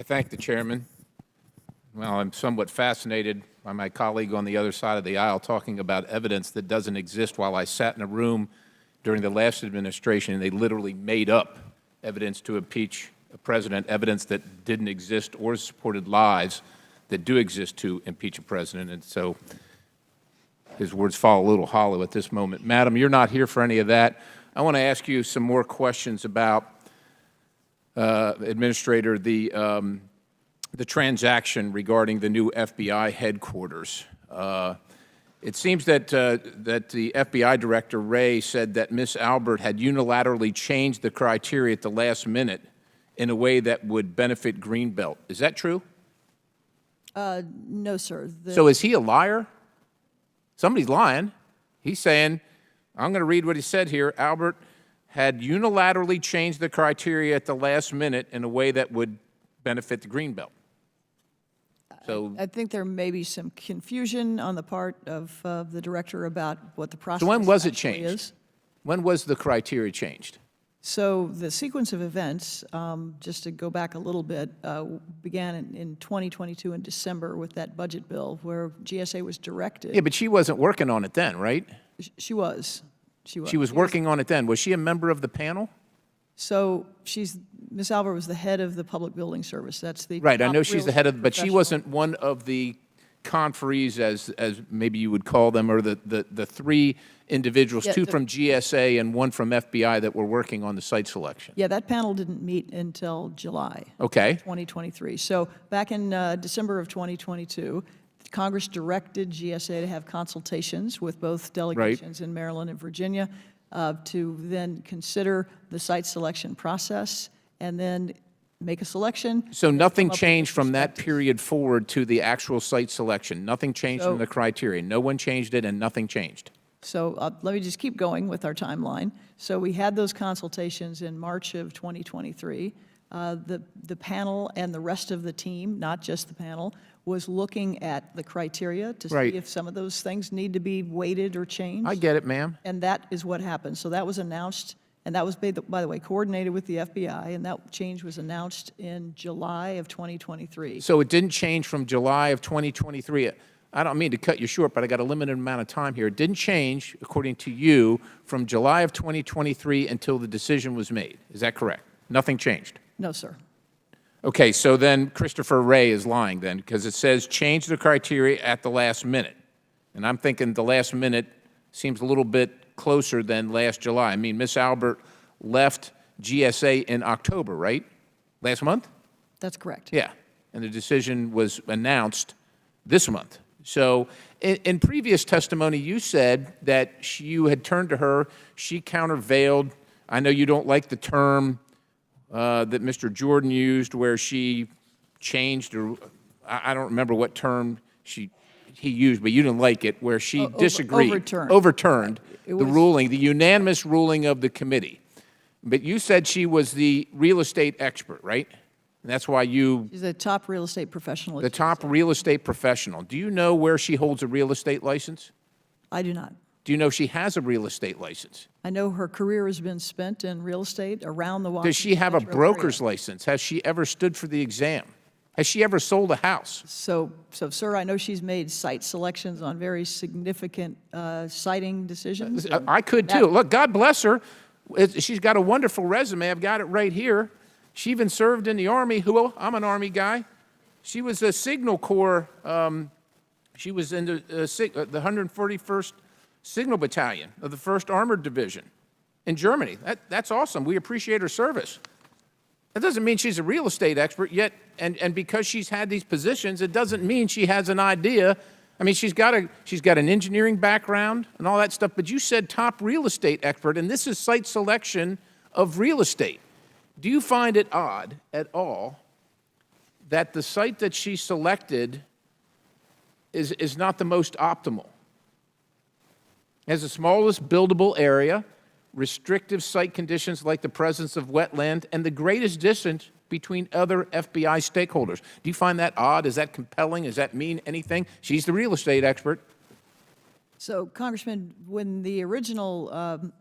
I thank the chairman. Well, I'm somewhat fascinated by my colleague on the other side of the aisle talking about evidence that doesn't exist while I sat in a room during the last administration and they literally made up evidence to impeach a president, evidence that didn't exist or supported lies that do exist to impeach a president. And so his words fall a little hollow at this moment. Madam, you're not here for any of that. I want to ask you some more questions about, Administrator, the transaction regarding the new FBI headquarters. It seems that the FBI Director, Wray, said that Ms. Albert had unilaterally changed the criteria at the last minute in a way that would benefit Greenbelt. Is that true? No, sir. So is he a liar? Somebody's lying. He's saying, I'm going to read what he said here. Albert had unilaterally changed the criteria at the last minute in a way that would benefit the Greenbelt. So I think there may be some confusion on the part of the director about what the process So when was it actually changed? is. When was the criteria changed? So the sequence of events, just to go back a little bit, began in 2022 in December with that budget bill where GSA was directed. Yeah, but she wasn't working on it then, right? She was. She was working on it then. Was she a member of the panel? So Ms. Albert was the head of the Public Building Service. That's the Right, I top know she's the head of, but she professional. wasn't one of the conferees, as maybe you would call them, or the three individuals, Yeah, two from GSA and one from FBI that were working on the site selection. Yeah, that panel didn't meet until July. Okay. 2023. So back in December of 2022, Congress directed GSA to have consultations with both delegations in Maryland and Virginia to then consider the site selection process and then make a selection. So nothing come up with changed from that perspectives. period forward to the actual site selection? Nothing changed from the criteria? No one changed it and nothing changed? So let me just keep going with our timeline. So we had those consultations in March of 2023. The panel and the rest of the team, not just the panel, was looking at the criteria to Right. see if some of those things need to be weighted or changed. I get it, ma'am. And that is what happened. So that was announced, and that was, by the way, coordinated with the FBI, and that change was announced in July of 2023. So it didn't change from July of 2023. I don't mean to cut you short, but I got a limited amount of time here. It didn't change, according to you, from July of 2023 until the decision was made. Is that correct? Nothing changed? No, sir. Okay, so then Christopher Wray is lying then, because it says change the criteria at the last minute. And I'm thinking the last minute seems a little bit closer than last July. I mean, Ms. Albert left GSA in October, right? Last month? That's correct. Yeah, and the decision was announced this month. So in previous testimony, you said that you had turned to her, she countervailed. I know you don't like the term that Mr. Jordan used where she changed, or I don't remember what term he used, but you didn't like it, where she disagreed. Overturned the ruling, the unanimous ruling of the committee. But you said she was the real estate expert, right? And that's why you... She's a top real estate professional. at The top GSA. real estate professional. Do you know where she holds a real estate license? I do not. Do you know she has a real estate license? I know her career has been spent in real estate around the Washington Does she have a metro broker's area. license? Has she ever stood for the exam? Has she ever sold a house? So, sir, I know she's made site selections on very significant siting decisions. I could too. Look, God bless her. She's got a wonderful resume. I've got it right here. She even served in the Army. I'm an Army guy. She was a Signal Corps. She was in the 141st Signal Battalion of the 1st Armored Division in Germany. That's awesome. We appreciate her service. That doesn't mean she's a real estate expert yet, and because she's had these positions, it doesn't mean she has an idea. I mean, she's got an engineering background and all that stuff, but you said top real estate expert, and this is site selection of real estate. Do you find it odd at all that the site that she selected is not the most optimal? It has the smallest buildable area, restrictive site conditions like the presence of wetland, and the greatest distance between other FBI stakeholders. Do you find that odd? Is that compelling? Does that mean anything? She's the real estate expert. So, Congressman, when the original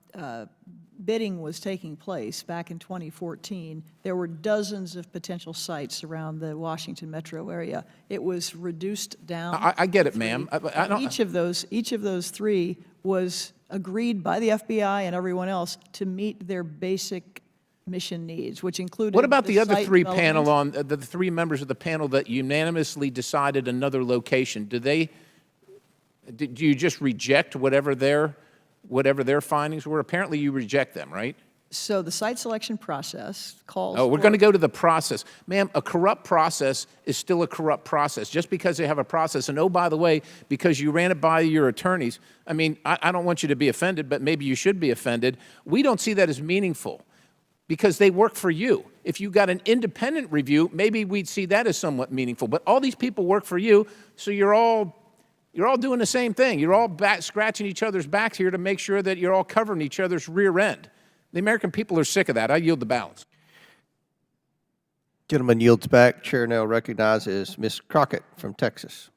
bidding was taking place back in 2014, there were dozens of potential sites around the Washington metro area. It was reduced down. I get it, to ma'am. three. I don't- Each of those three was agreed by the FBI and everyone else to meet their basic mission needs, which included What about the other site three development. panel on, the three members of the panel that unanimously decided another location? Do you just reject whatever their findings were? Apparently you reject them, right? So the site selection process calls Oh, we're for- going to go to the process. Ma'am, a corrupt process is still a corrupt process. Just because they have a process, and oh, by the way, because you ran it by your attorneys, I mean, I don't want you to be offended, but maybe you should be offended. We don't see that as meaningful because they work for you. If you got an independent review, maybe we'd see that as somewhat meaningful. But all these people work for you, so you're all doing the same thing. You're all scratching each other's backs here to make sure that you're all covering each other's rear end. The American people are sick of that. I yield the balance. Gentleman yields back. Chair now recognizes Ms. Crockett from Texas.